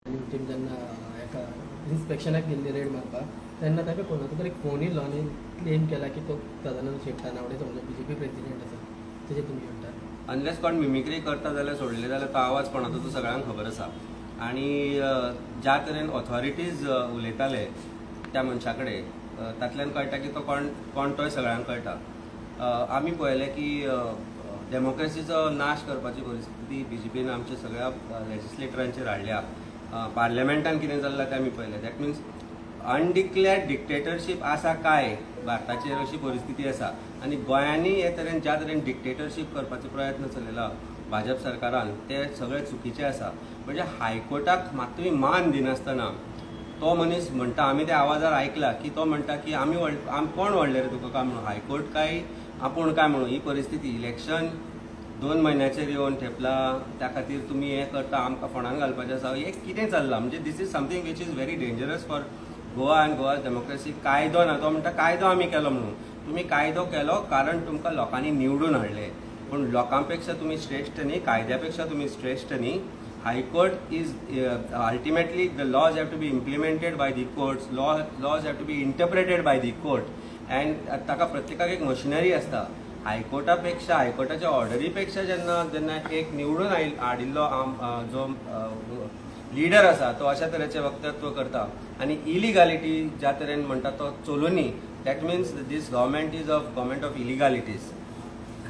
Team जेन्ना एका इन्स्पेक्शनाक गेल्ली रेड मारपाक तेन्ना ताका कोणाचो तरी फोन येयलो आनी क्लेम केला की तो सदानंद शेट्टा नावडेचो म्हणजे बीजेपी प्रेसिडेंट आसा तेजे तुमी म्हणटा अनलेस कोण मिमिक्री करता जाल्यार सोडले जाल्यार तो आवाज कोणाचो तो सगळ्यांक खबर आसा आनी ज्या तरेन ऑथॉरिटीज उलयताले त्या मनशा कडेन तातल्यान कळटा की तो कोण तोय सगळ्यांक कळटा। आमी पळयलें की डेमोक्रेसीचो नाश करपाची परिस्थिती बीजेपीन आमच्या सगळ्या लेजिस्लेटरांचेर हाडल्या। पार्लमेंटान कितें जाल्लां तें आमी पळयलें। दॅट मिन्स अनडिक्लेअर्ड डिक्टेटरशीप आसा काय भारताचेर अशी परिस्थिती आसा आनी गोंयांनी हे तरेन ज्या तरेन डिक्टेटरशीप करपाचो प्रयत्न चलयला भाजप सरकारान ते सगळे चुकीचे आसा। म्हणजे हायकोर्टाक मात्तूय मान दिनासतना तो मनीस म्हणटा, आमी त्या आवाजार आयकला की तो म्हणटा की आमी कोण व्हडले रे तुका काय म्हणून, हायकोर्ट काय आपूण काय म्हणून। ही परिस्थिती इलेक्शन 2 म्हयन्याचेर येवन ठेपला त्या खातीर तुमी हे करता आमकां फोंडान घालपाचें आसा, हे कितें चल्लां। म्हणजे this is something which is very dangerous for Goa and Goa democracy. कायदो ना, तो म्हणटा कायदो आमी केलो म्हणून। तुमी कायदो केलो कारण तुमकां लोकांनी निवडून हाडले, पूण लोकांपेक्षा तुमी श्रेष्ठ न्ही, कायद्यापेक्षा तुमी श्रेष्ठ न्ही। High court is ultimately the laws have to be implemented by the courts, laws have to be interpreted by the court and ताका प्रत्येकाक एक मशिनरी आसता। हायकोर्टापेक्षा हायकोर्टाच्या ऑर्डरीपेक्षा जेन्ना एक निवडून हाडिल्लो जो लिडर आसा तो अशा तरेचे वक्तव्य करता आनी इलिगॅलिटी ज्या तरेन म्हणटा तो चलुनी, that means this government is government of illegalities.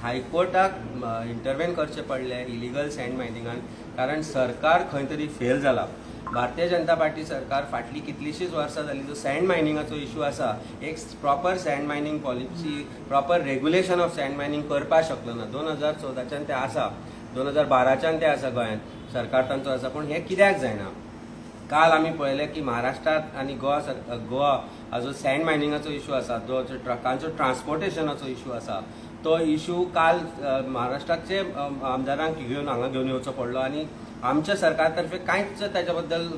हायकोर्टाक इंटरवेन करचे पडले इलिगल सँड मायनिंगान कारण सरकार खंय तरी फेल जाला। भारतीय जनता पार्टी सरकार फाटली कितलीशीच वर्सां जाली जो सँड मायनिंगाचो इशू आसा, एक proper sand mining policy, proper regulation of sand mining करपाक शकलो ना। 2014च्यान ते आसा, 2012च्यान ते आसा गोंयांत सरकार तांचो आसा, पूण हे कित्याक जायना। काल आमी पळयलें की महाराष्ट्रात आनी गोवा हाजो सँड मायनिंगाचो इशू आसा, जो ट्रकांचो ट्रान्सपोर्टेशनाचो इशू आसा, तो इशू काल महाराष्ट्राचे आमदारांक हांगा घेवन येवचो पडलो आनी आमच्या सरकार तर्फे कांयच ताच्या बद्दल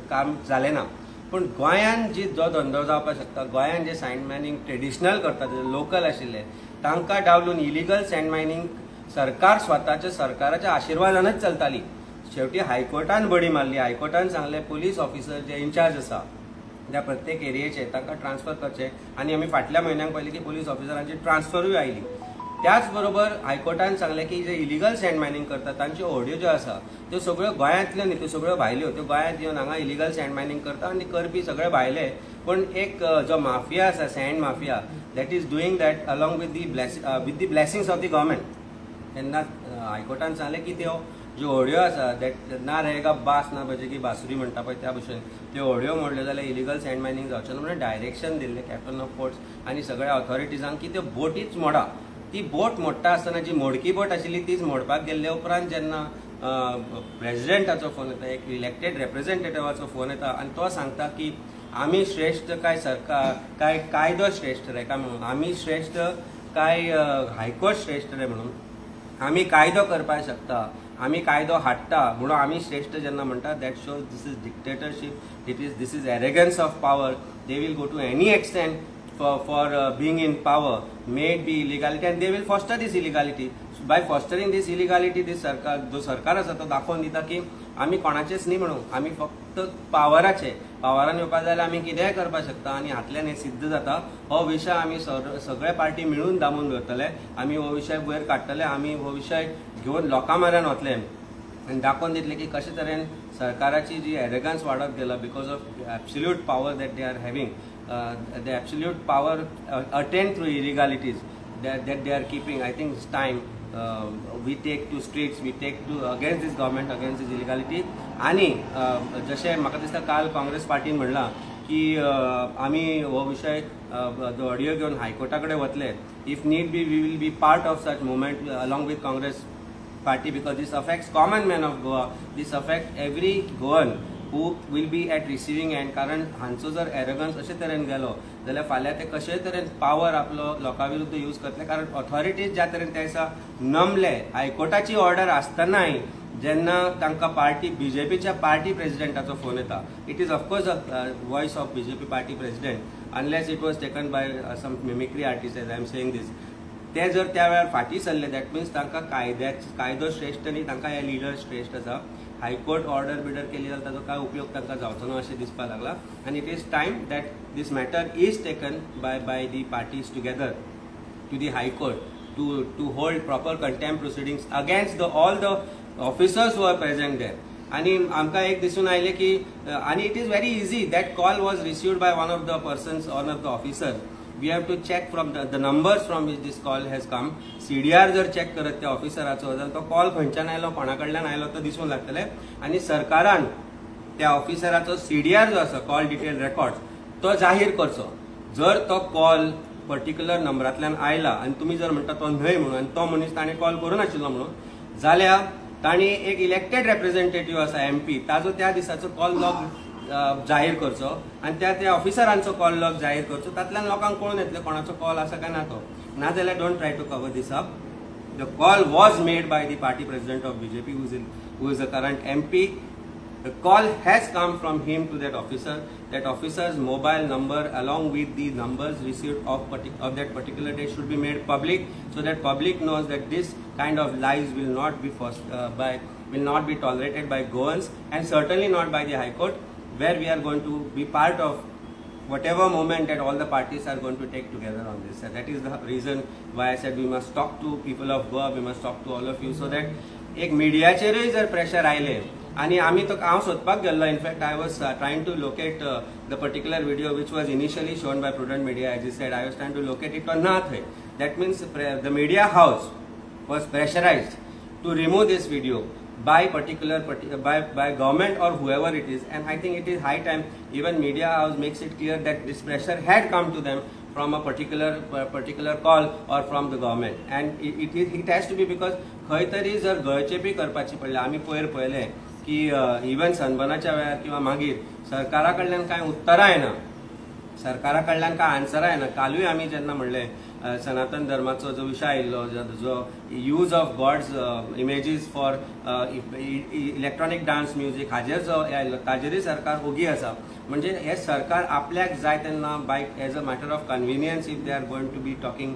काम जालें ना। पूण गोंयान जो धंदो जावपाक शकता, गोंयान जे सँड मायनिंग ट्रेडिशनल करता जे लोकल आशिल्ले तांकां डावलून इलिगल सँड मायनिंग सरकार स्वताच्या सरकाराच्या आशिर्वादानच चलताली। शेवटी हायकोर्टान बडी मारली, हायकोर्टान सांगलें पुलीस ऑफिसर जे इन्चार्ज आसा त्या प्रत्येक एरियेचे तांकां ट्रान्सफर करचे आनी आमी फाटल्या म्हयन्यांक पळयलें की पुलीस ऑफिसरांची ट्रान्सफरूय आयली। त्याच बरोबर हायकोर्टान सांगलें की जे इलिगल सँड मायनिंग करता तांच्यो ऑडियो ज्यो आसा त्यो सगळ्यो गोंयांतल्यो न्ही, त्यो सगळ्यो भायल्यो, त्यो गोंयांत येवन हांगा इलिगल सँड मायनिंग करता आनी करपी सगळे भायले। पूण एक जो माफिया आसा sand mafia, that is doing that along with the blessings of the government. तेन्ना हायकोर्टान सांगलें की त्यो ज्यो ऑडियो आसा दॅट ना रहेगा बास ना बजेगी बासुरी म्हणटा पळय त्या भशेन त्यो ऑडियो मोडल्यो जाल्यार इलिगल सँड मायनिंग जावचें ना म्हणून डायरेक्शन दिल्लें कॅप्टन ऑफ पोर्ट्स आनी सगळ्या ऑथॉरिटीजांक की त्यो बोटीच मोडा। ती बोट मोडटा आसतना जी मोडकी बोट आशिल्ली तीच मोडपाक गेल्ले उपरांत जेन्ना प्रेसिडेंटाचो फोन येता, एक इलेक्टेड रिप्रेझेंटेटिव्हाचो फोन येता आनी तो सांगता की आमी श्रेष्ठ काय सरकार काय कायदो श्रेष्ठ रे काय म्हणून, आमी श्रेष्ठ काय हायकोर्ट श्रेष्ठ रे म्हणून, आमी कायदो करपाक शकता, आमी कायदो हाडटा म्हणून आमी श्रेष्ठ जेन्ना म्हणटा, that shows this is dictatorship, this is arrogance of power. They will go to any extent for being in power, may it be illegality, and they will foster this illegality. So by fostering this illegality, this सरकार आसा तो दाखोवन दिता की आमी कोणाचेच न्ही म्हणून, आमी फक्त पावराचे, पावरान येवपाक जाल्यार आमी कितेंय करपाक शकता आनी हातल्यान हें सिद्ध जाता। हो विशय आमी सगळे पार्टी मिळून दामून धरतले, आमी हो विशय वयर काडटले, आमी हो विशय घेवन लोकां म्हऱ्यान वतले आनी दाखोवन दितले की कशे तरेन सरकाराची जी एरेगन्स वाडत गेला because of absolute power that they are having, the absolute power attained through illegalities that they are keeping. I think it's time we take to streets, we take to against this government, against this illegality. आणि जशें म्हाका दिसता काल काँग्रेस पार्टीन म्हणलां की आमी हो विशय ऑडियो घेवन हायकोर्टा कडेन वतले, if need be we will be part of such movement along with Congress party, because this affects common man of Goa, this affect every Goan who will be at receiving end. कारण हांचो जर एरोगन्स अशे तरेन गेलो जाल्यार फाल्यां ते कशे तरेन पावर आपलो लोकां विरुद्ध यूज करतले। कारण ऑथॉरिटीज ज्या तरेन ते दिसा नमले, हायकोर्टाची ऑर्डर आसतनाय जेन्ना तांकां पार्टी बीजेपीच्या पार्टी प्रेसिडेंटाचो फोन येता, it is of course a voice of BJP party president unless it was taken by some mimicry artist, as I am saying this. ते जर त्या वेळार फाटी सरले, दॅट मिन्स तांकां कायदो श्रेष्ठ न्ही, तांकां हे लिडर श्रेष्ठ आसा हायकोर्ट ऑर्डर बिर्डर केली जाल्यार ताजो काय उपयोग तांकां जावचो ना अशें दिसपाक लागला. आनी it is time that this matter is taken by the parties together to the high court to hold proper contempt proceedings against all the officers who are present there. आणि आमकां एक दिसून आयलें की आणि it is very easy that call was received by one of the persons one of the officer. We have to check from the numbers from which this call has come. CDR जर check करत त्या ऑफिसराचो जाल्यार तो call खंयच्यान आयलो कोणा कडल्यान आयलो तो दिसून लागतले. आणि सरकारान त्या ऑफिसराचो CDR जो आसा कॉल डिटेल रेकॉर्ड तो जाहीर करचो. जर तो कॉल पर्टिक्युलर नंबरांतल्यान आयला आनी तुमी जर म्हणटा तो न्हय म्हणून आनी तो मनीस ताणें कॉल करूं नाशिल्लो म्हणून जाल्यार ताणी एक इलेक्टेड रेप्रेझेंटेटिव्ह आसा MP ताजो त्या दिसाचो कॉल लॉग जाहीर करचो आनी त्या ऑफिसरांचो कॉल लॉग जाहीर करचो. तातल्यान लोकांक कळून येतलें कोणाचो कॉल आसा काय ना तो. नाजाल्यार don't try to cover this up. The call was made by the party president of BJP who is the current MP. The call has come from him to that officer. That officer's mobile number along with the numbers received of that particular day should be made public, so that public knows that this kind of lies will not be tolerated by Goans, and certainly not by the High Court, where we are going to be part of whatever moment that all the parties are going to take together on this. And that is the reason why I said we must talk to people of Goa, we must talk to all of you, so that एक मिडियाचेरूय जर pressure आयले आणि आम्ही तो हांव सोदपाक गेल्लो. In fact I was trying to locate the particular video which was initially shown by prudent media. As you said I was trying to locate it on ना थंय. That means the media house was pressurised to remove this video by government or whoever it is, and I think it is high time even media house makes it clear that this pressure had come to them from a particular call or from the government, and it has to be because खंय तरी जर गळचेपी करपाची पडली. आमी पळयलें की even सनबर्नाच्या वेळार किंवा मागीर सरकारा कडल्यान कांय उत्तरां येना, सरकारा कडल्यान कांय आन्सरां येना. कालूय आमी जेन्ना म्हणलें सनातन धर्माचो जो विशय आयिल्लो जो use of gods images for electronic dance music हाजेर जो आयिल्लो ताजेरूय सरकार ओगी आसा. म्हणजे हे सरकार आपल्याक जाय तेन्ना by as a matter of convenience if they are going to be talking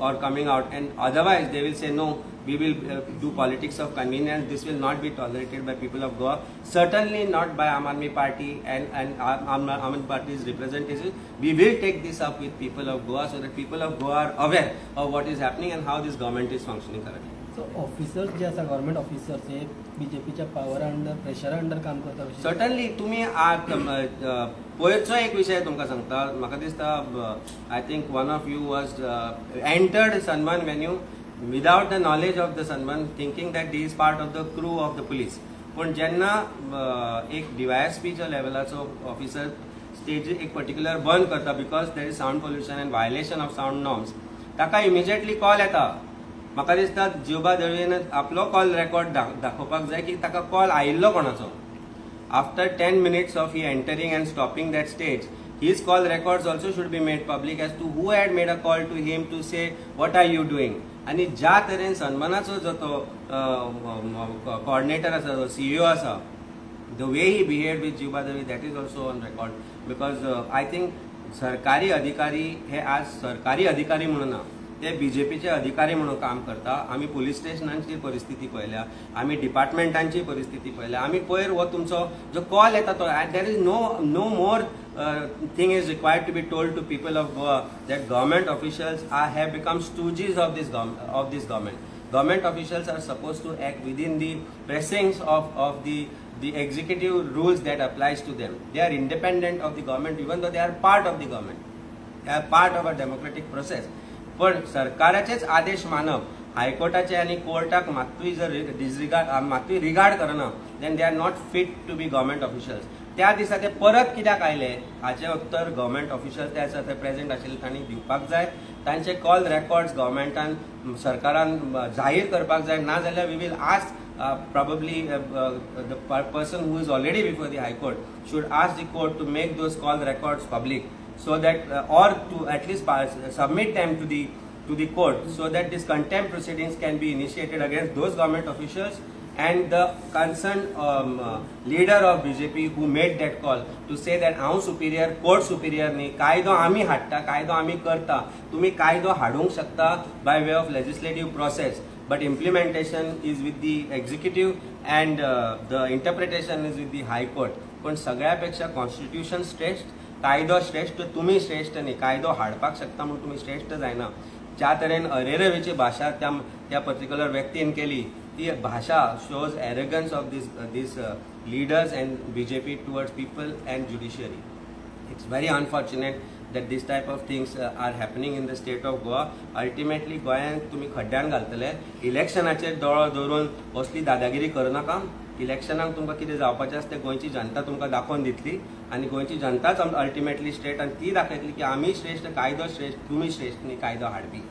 or coming out, and otherwise they will say no, we will do politics of convenience. This will not be tolerated by people of Goa, certainly not by Aam Aadmi Party and Aam Aadmi Party's representatives. We will take this up with people of Goa so that people of Goa are aware of what is happening and how this government is functioning currently. So officers जे आसा government officers हे BJPच्या power under प्रेशरा under काम करता. Certainly तुमी पयरचो एक विशय तुमकां सांगता. म्हाका दिसता I think one of you was entered sunburn venue without the knowledge of the sunburn, thinking that the is part of the crew of the police. पूण जेन्ना एक DYSPच्या लेवलाचो ऑफिसर स्टेज एक पर्टिक्युलर बंद करता because there is sound pollution end violation of sound norms, ताका immediately call येता. म्हाका दिसता जिवबा दळवीन आपलो कॉल रेकॉर्ड दाखोवपाक जाय की ताका कॉल आयिल्लो कोणाचो. After 10 minutes of he entering and stopping that stage, his call records also should be made public as to who had made a call to him to say what are you doing. आणि ज्या तरेन सन्मानाचो जो तो coordinator आसा, जो CEO आसा, the way he behaved with Jivba Dalvi, that is also on record. Because I think सरकारी अधिकारी हे आज सरकारी अधिकारी म्हणून ना, ते BJPचे अधिकारी म्हणून काम करता. आमी पुलीस स्टेशनांची परिस्थिती पळयल्या, आमी डिपार्टमेंटांची परिस्थिती पळयल्या. आमी पयर हो तुमचो जो कॉल येता तो there is no more thing is required to be told to people of Goa that government officials have become stooges of this government. Government officials are supposed to act within the pressings of the executive rules that applies to them. They are independent of the government, even though they are part of the government. They are part of a democratic process. पण सरकाराचेच आदेश मानप, हायकोर्टाचे आणि कोर्टाक मात्तूय जर मात्तूय regard करना, then they are not fit to be government officials. त्या दिसा ते परत कित्याक आयले हाचे उत्तर गव्हर्मेंट ऑफिशियल्स ते आसा ते प्रेझेंट आशिल्ले तांणी दिवपाक जाय. तांचे कॉल रेकॉर्ड्स गव्हर्मेंटान सरकारान जाहीर करपाक जाय. ना जाल्यार we will ask probably the person who is already before the High Court should ask the court to make those call records public, so that or to at least submit them to the court, so that this contempt proceedings can be initiated against those government officials and the concerned leader of BJP who made that call to say that हांव superior, court superior न्ही, कायदो आमी हाडटा, कायदो आमी करता, तुमी कायदो हाडूंक शकता by way of legislative process, but implementation is with the executive and the interpretation is with the high court. पण सगळ्यापेक्षा कॉन्स्टिट्यूशन श्रेष्ठ, कायदो श्रेष्ठ, तुम्ही श्रेष्ठ न्ही. कायदो हाडपाक शकता म्हणून तुम्ही श्रेष्ठ जायना. ज्या तरेन अरेरवेची भाशा त्या पर्टिक्युलर व्यक्तीन केली, ती भाषा shows arrogance of these leaders and BJP towards people and judiciary. It's very unfortunate that this type of things are happening in the state of Goa. Ultimately, गोंयांत तुम्ही खड्ड्यान घालतले. इलेक्शनाचेर दोळो दवरून असली दादागिरी करनाका. इलेक्शनाक तुमकां कितें जावपाचें आसा तें गोंयची जनता तुमकां दाखोवन दितली आनी गोंयची जनताच अल्टिमेटली स्टेट, आनी ती दाखयतली की आमी श्रेष्ठ, कायदो श्रेष्ठ, तुमी श्रेष्ठ न्ही कायदो हाडपी.